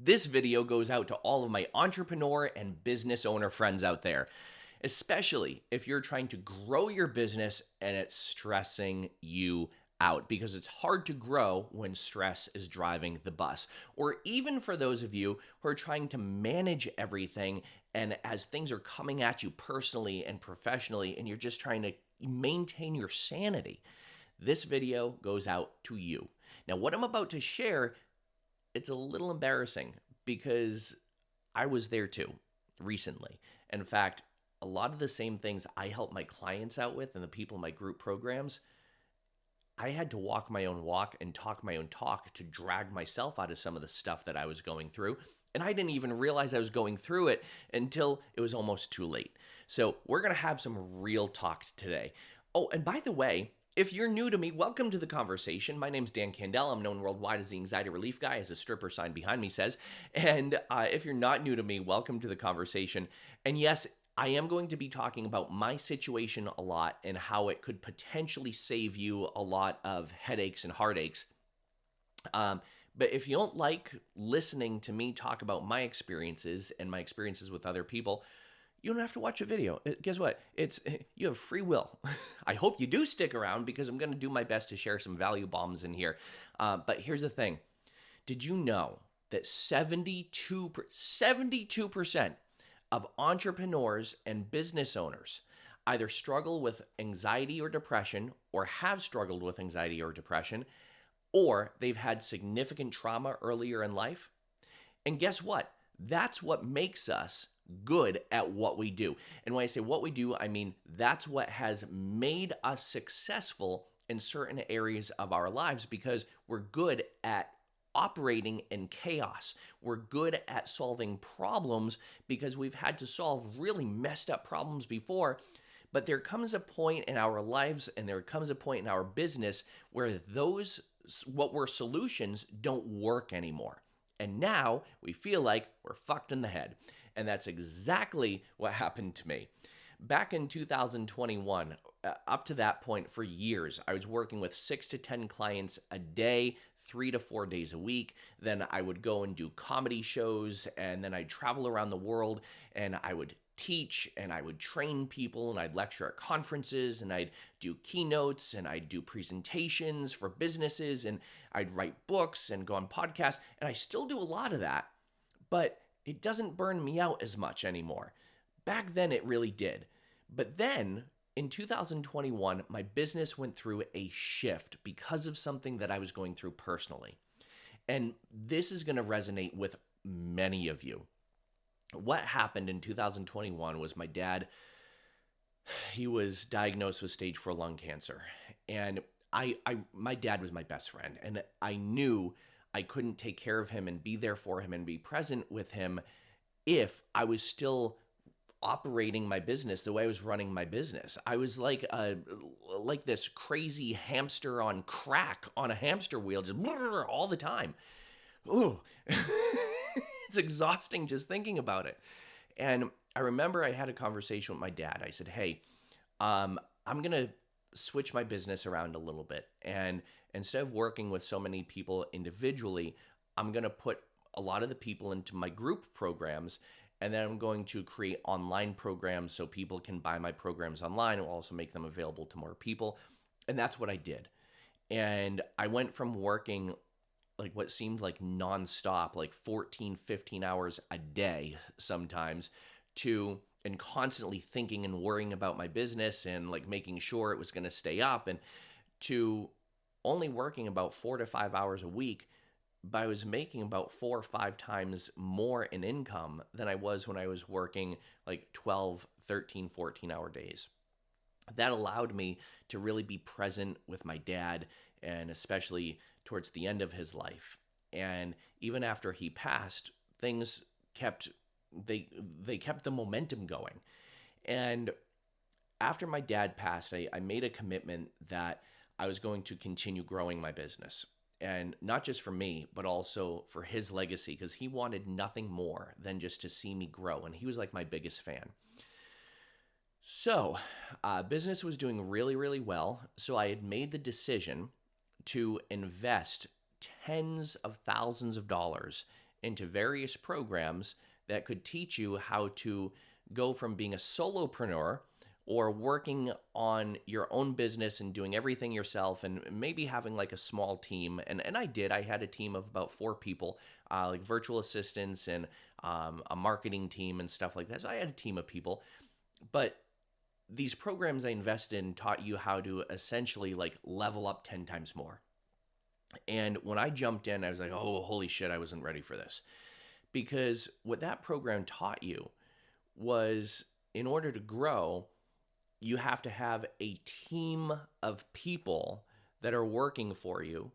This video goes out to all of my entrepreneur and business owner friends out there, especially if you're trying to grow your business and it's stressing you out, because it's hard to grow when stress is driving the bus. Or even for those of you who are trying to manage everything, and as things are coming at you personally and professionally, and you're just trying to maintain your sanity, this video goes out to you. Now, what I'm about to share, it's a little embarrassing because I was there too recently. In fact, a lot of the same things I help my clients out with and the people in my group programs, I had to walk my own walk and talk my own talk to drag myself out of some of the stuff that I was going through. And I didn't even realize I was going through it until it was almost too late. So we're going to have some real talk today. Oh, and by the way, if you're new to me, welcome to the conversation. My name's Dan Candell. I'm known worldwide as the anxiety relief guy, as the stripper sign behind me says. And if you're not new to me, welcome to the conversation. And yes, I am going to be talking about my situation a lot and how it could potentially save you a lot of headaches and heartaches. But if you don't like listening to me talk about my experiences and my experiences with other people, you don't have to watch a video. Guess what? You have free will. I hope you do stick around because I'm going to do my best to share some value bombs in here. But here's the thing. Did you know that 72% of entrepreneurs and business owners either struggle with anxiety or depression, or have struggled with anxiety or depression, or they've had significant trauma earlier in life? And guess what? That's what makes us good at what we do. And when I say what we do, I mean that's what has made us successful in certain areas of our lives, because we're good at operating in chaos. We're good at solving problems because we've had to solve really messed up problems before. But there comes a point in our lives and there comes a point in our business where those what were solutions don't work anymore. And now we feel like we're fucked in the head. And that's exactly what happened to me. Back in 2021, up to that point for years, I was working with 6 to 10 clients a day, 3 to 4 days a week. Then I would go and do comedy shows, and then I'd travel around the world, and I would teach, and I would train people, and I'd lecture at conferences, and I'd do keynotes, and I'd do presentations for businesses, and I'd write books and go on podcasts, and I still do a lot of that, but it doesn't burn me out as much anymore. Back then, it really did. But then, in 2021, my business went through a shift because of something that I was going through personally. And this is going to resonate with many of you. What happened in 2021 was my dad, he was diagnosed with stage 4 lung cancer. And my dad was my best friend. And I knew I couldn't take care of him and be there for him and be present with him if I was still operating my business the way I was running my business. I was like this crazy hamster on crack on a hamster wheel, just all the time. Ooh. It's exhausting just thinking about it. And I remember I had a conversation with my dad. I said, hey, I'm going to switch my business around a little bit. And instead of working with so many people individually, I'm going to put a lot of the people into my group programs. And then I'm going to create online programs so people can buy my programs online and also make them available to more people. And that's what I did. And I went from working like what seemed like nonstop, like 14, 15 hours a day sometimes, and constantly thinking and worrying about my business and like making sure it was going to stay up, and to only working about 4 to 5 hours a week, but I was making about 4 or 5 times more in income than I was when I was working like 12, 13, 14-hour days. That allowed me to really be present with my dad, and especially towards the end of his life. And even after he passed, things kept the momentum going. And after my dad passed, I made a commitment that I was going to continue growing my business. And not just for me, but also for his legacy, because he wanted nothing more than just to see me grow. And he was like my biggest fan. So business was doing really, really well. So I had made the decision to invest tens of thousands of dollars into various programs that could teach you how to go from being a solopreneur or working on your own business and doing everything yourself and maybe having like a small team. And I had a team of about 4 people, like virtual assistants and a marketing team and stuff like that. So I had a team of people. But these programs I invested in taught you how to essentially like level up 10 times more. And when I jumped in, I was like, oh, holy shit, I wasn't ready for this. Because what that program taught you was in order to grow, you have to have a team of people that are working for you,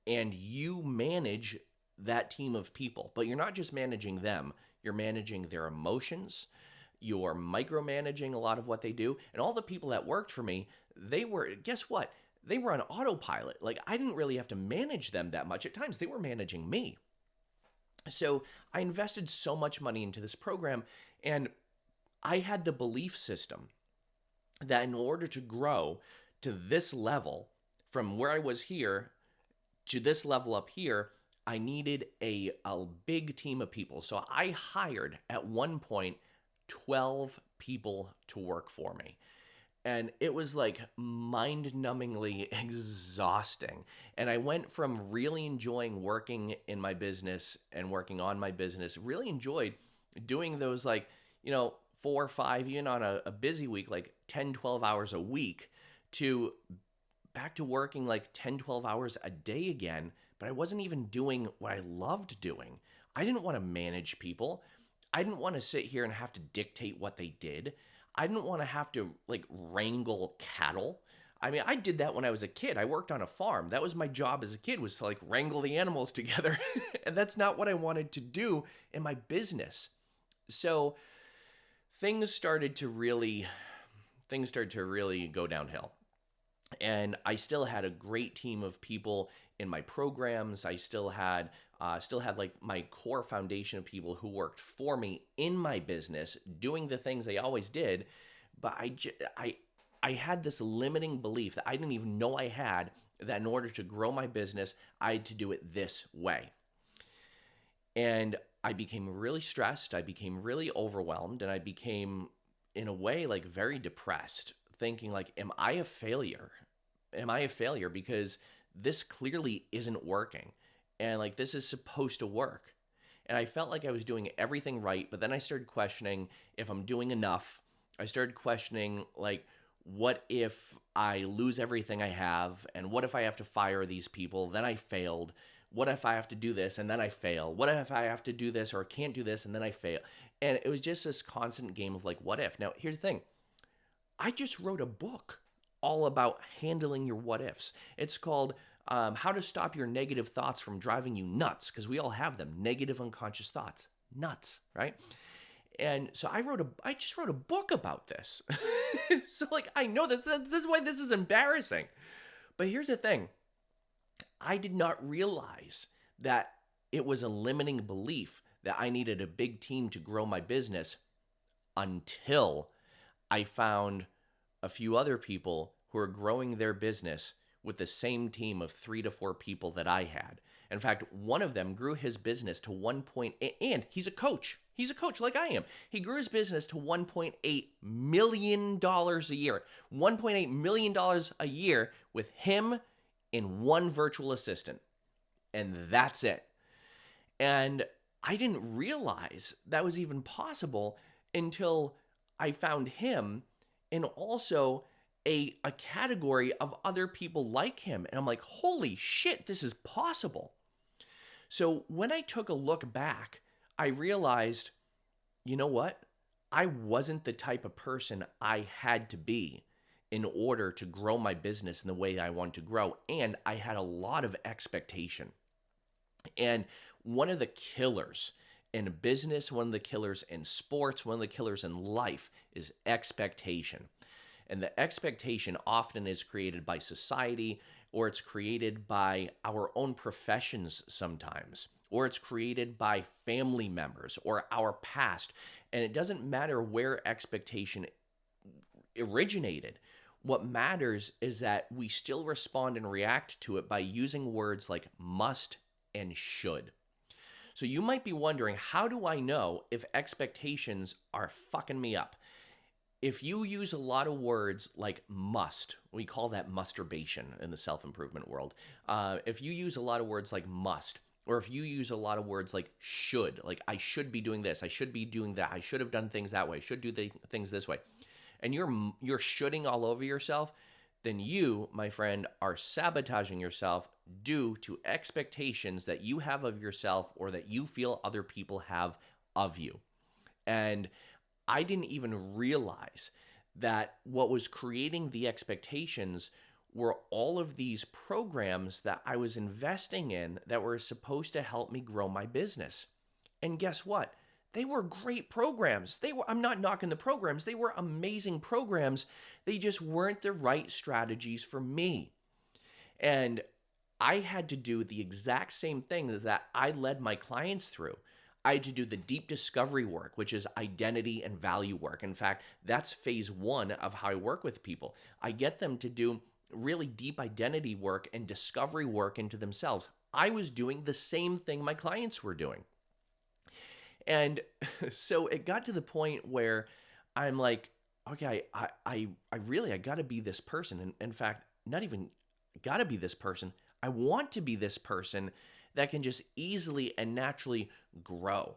and you manage that team of people. But you're not just managing them, you're managing their emotions, you're micromanaging a lot of what they do. And all the people that worked for me, guess what? They were on autopilot. Like, I didn't really have to manage them that much. At times, they were managing me. So I invested so much money into this program, and I had the belief system that in order to grow to this level, from where I was here to this level up here, I needed a big team of people. So I hired at one point 12 people to work for me. And it was like mind-numbingly exhausting. And I went from really enjoying working in my business and working on my business, really enjoyed doing those, like, 4 or 5, even on a busy week, like 10, 12 hours a week, to back to working like 10, 12 hours a day again. But I wasn't even doing what I loved doing. I didn't want to manage people. I didn't want to sit here and have to dictate what they did. I didn't want to have to like wrangle cattle. I mean, I did that when I was a kid. I worked on a farm. That was my job as a kid, was to like wrangle the animals together. And that's not what I wanted to do in my business. So things started to really go downhill. And I still had a great team of people in my programs. I still had like my core foundation of people who worked for me in my business, doing the things they always did. But I had this limiting belief that I didn't even know I had, that in order to grow my business, I had to do it this way. And I became really stressed. I became really overwhelmed, and I became, in a way, like very depressed, thinking like, am I a failure? Am I a failure? Because this clearly isn't working. And like, this is supposed to work. And I felt like I was doing everything right, but then I started questioning if I'm doing enough. I started questioning, like, what if I lose everything I have? And what if I have to fire these people? Then I failed. What if I have to do this and then I fail? What if I have to do this or can't do this and then I fail? And it was just this constant game of like, what if? Now, here's the thing. I just wrote a book all about handling your what ifs. It's called How to Stop Your Negative Thoughts from Driving You Nuts, because we all have them. Negative unconscious thoughts. Nuts, right? And so I just wrote a book about this. So like, I know this is why this is embarrassing. But here's the thing. I did not realize that it was a limiting belief that I needed a big team to grow my business until I found a few other people who are growing their business with the same team of 3 to 4 people that I had. In fact, one of them grew his business to 1.8, and he's a coach. He's a coach like I am. He grew his business to $1.8 million a year. $1.8 million a year with him and one virtual assistant. And that's it. And I didn't realize that was even possible until I found him, and also a category of other people like him. And I'm like, holy shit, this is possible. So when I took a look back, I realized, you know what? I wasn't the type of person I had to be in order to grow my business in the way I want to grow. And I had a lot of expectation. And one of the killers in business, one of the killers in sports, one of the killers in life is expectation. And the expectation often is created by society, or it's created by our own professions sometimes, or it's created by family members or our past. And it doesn't matter where expectation originated. What matters is that we still respond and react to it by using words like must and should. So you might be wondering, how do I know if expectations are fucking me up? If you use a lot of words like must, we call that masturbation in the self-improvement world. If you use a lot of words like must, or if you use a lot of words like I should be doing this, I should be doing that, I should have done things that way, should do things this way, and you're shoulding all over yourself, then you, my friend, are sabotaging yourself due to expectations that you have of yourself or that you feel other people have of you. And I didn't even realize that what was creating the expectations were all of these programs that I was investing in that were supposed to help me grow my business. And guess what? They were great programs. I'm not knocking the programs. They were amazing programs. They just weren't the right strategies for me. And I had to do the exact same thing that I led my clients through. I had to do the deep discovery work, which is identity and value work. In fact, that's phase one of how I work with people. I get them to do really deep identity work and discovery work into themselves. I was doing the same thing my clients were doing. And so it got to the point where I'm like, okay, I really, I got to be this person. And in fact, not even got to be this person. I want to be this person that can just easily and naturally grow.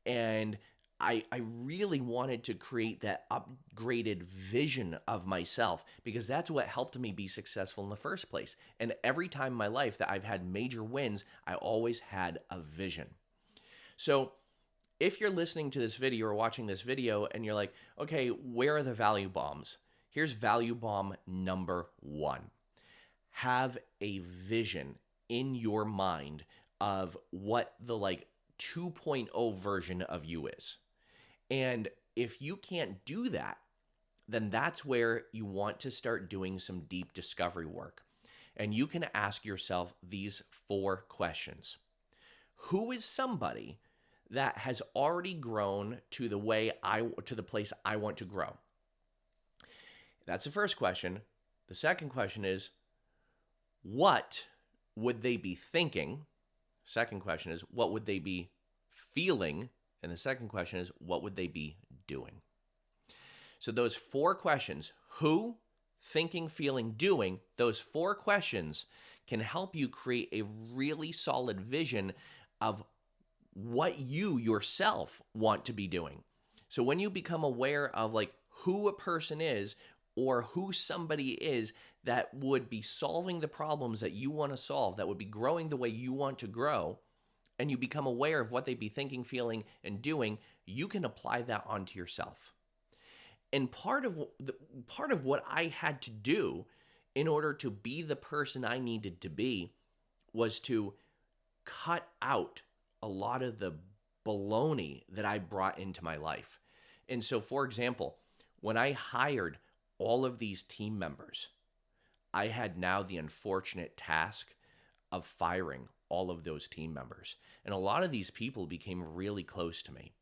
And I really wanted to create that upgraded vision of myself because that's what helped me be successful in the first place. And every time in my life that I've had major wins, I always had a vision. So if you're listening to this video or watching this video and you're like, okay, where are the value bombs? Here's value bomb number one. Have a vision in your mind of what the 2.0 version of you is. And if you can't do that, then that's where you want to start doing some deep discovery work. And you can ask yourself these 4 questions. Who is somebody that has already grown to the place I want to grow? That's the first question. The second question is, what would they be thinking? Second question is, what would they be feeling? And the second question is, what would they be doing? So those 4 questions, who, thinking, feeling, doing, those 4 questions can help you create a really solid vision of what you yourself want to be doing. So when you become aware of who a person is or who somebody is that would be solving the problems that you want to solve, that would be growing the way you want to grow, and you become aware of what they'd be thinking, feeling, and doing, you can apply that onto yourself. And part of what I had to do in order to be the person I needed to be was to cut out a lot of the baloney that I brought into my life. And so, for example, when I hired all of these team members, I had now the unfortunate task of firing all of those team members. And a lot of these people became really close to me.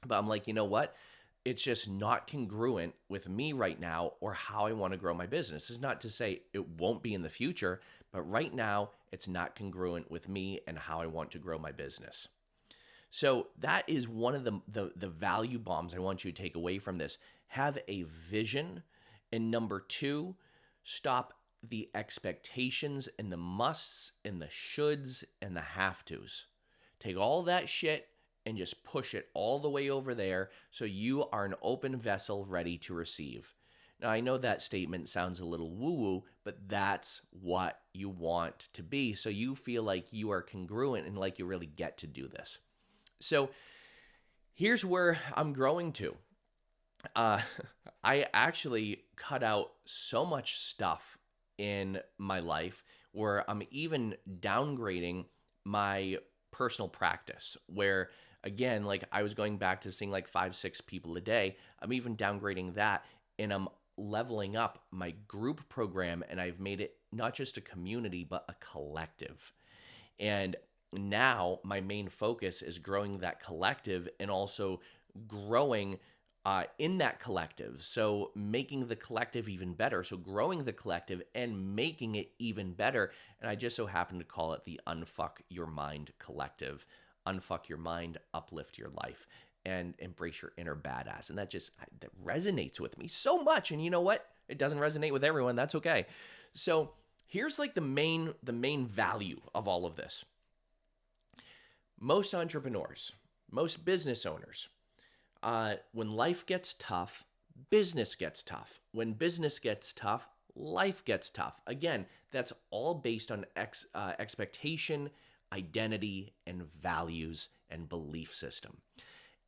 But I'm like, you know what? It's just not congruent with me right now or how I want to grow my business. It's not to say it won't be in the future, but right now it's not congruent with me and how I want to grow my business. So that is one of the value bombs I want you to take away from this. Have a vision. And number 2, stop the expectations and the musts and the shoulds and the have tos. Take all that shit and just push it all the way over there so you are an open vessel ready to receive. Now, I know that statement sounds a little woo-woo, but that's what you want to be so you feel like you are congruent and like you really get to do this. So here's where I'm growing to. I actually cut out so much stuff in my life where I'm even downgrading my personal practice, where again, I was going back to seeing 5-6 people a day. I'm even downgrading that, and I'm leveling up my group program, and I've made it not just a community, but a collective. And now my main focus is growing that collective and also growing in that collective. So making the collective even better. So growing the collective and making it even better. And I just so happen to call it the Unfuck Your Mind Collective. unfuck your mind, uplift your life, and embrace your inner badass. And that resonates with me so much. And you know what? It doesn't resonate with everyone. That's okay. So here's like the main value of all of this. Most entrepreneurs, most business owners, when life gets tough, business gets tough. When business gets tough, life gets tough. Again, that's all based on expectation, identity, and values and belief system.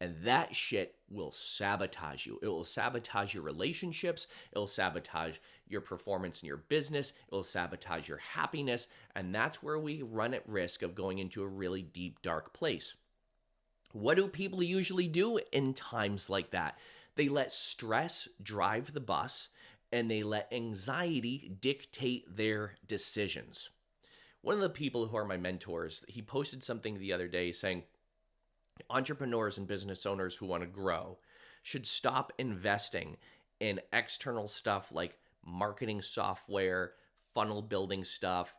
And that shit will sabotage you. It will sabotage your relationships. It will sabotage your performance in your business. It will sabotage your happiness. And that's where we run at risk of going into a really deep, dark place. What do people usually do in times like that? They let stress drive the bus, and they let anxiety dictate their decisions. One of the people who are my mentors, he posted something the other day saying, entrepreneurs and business owners who want to grow should stop investing in external stuff like marketing software, funnel building stuff,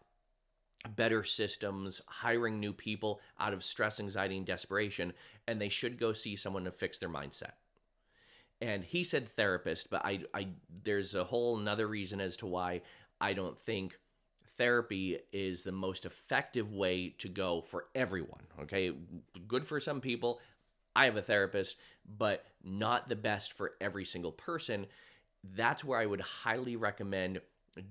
better systems, hiring new people out of stress, anxiety, and desperation, and they should go see someone to fix their mindset. And he said therapist, but I there's a whole another reason as to why I don't think therapy is the most effective way to go for everyone. Okay, good for some people. I have a therapist, but not the best for every single person. That's where I would highly recommend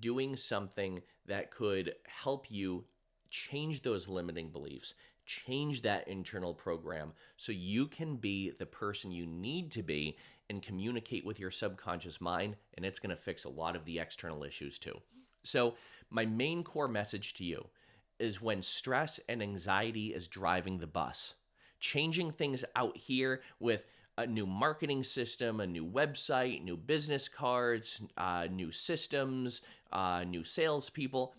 doing something that could help you change those limiting beliefs, change that internal program so you can be the person you need to be and communicate with your subconscious mind, and it's going to fix a lot of the external issues too. So my main core message to you is when stress and anxiety is driving the bus, changing things out here with a new marketing system, a new website, new business cards, new systems, new salespeople,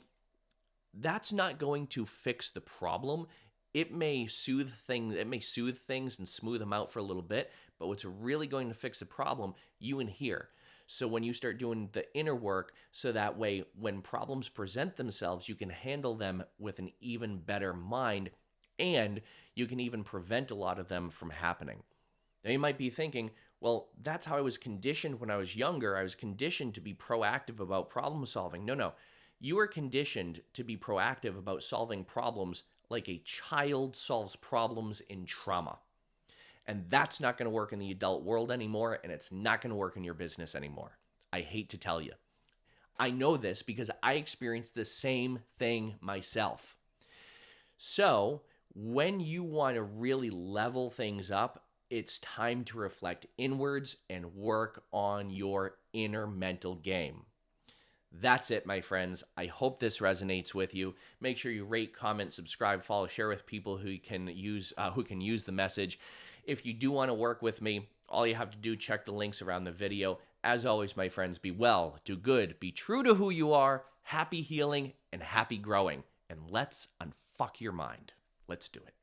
that's not going to fix the problem. It may soothe things and smooth them out for a little bit, but what's really going to fix the problem, you in here. So when you start doing the inner work, so that way when problems present themselves, you can handle them with an even better mind, and you can even prevent a lot of them from happening. Now you might be thinking, well, that's how I was conditioned when I was younger. I was conditioned to be proactive about problem solving. No. You are conditioned to be proactive about solving problems like a child solves problems in trauma. And that's not going to work in the adult world anymore, and it's not going to work in your business anymore. I hate to tell you. I know this because I experienced the same thing myself. So when you want to really level things up, it's time to reflect inwards and work on your inner mental game. That's it, my friends. I hope this resonates with you. Make sure you rate, comment, subscribe, follow, share with people who can use the message. If you do want to work with me, all you have to do, check the links around the video. As always, my friends, be well, do good, be true to who you are, happy healing, and happy growing. And let's unfuck your mind. Let's do it.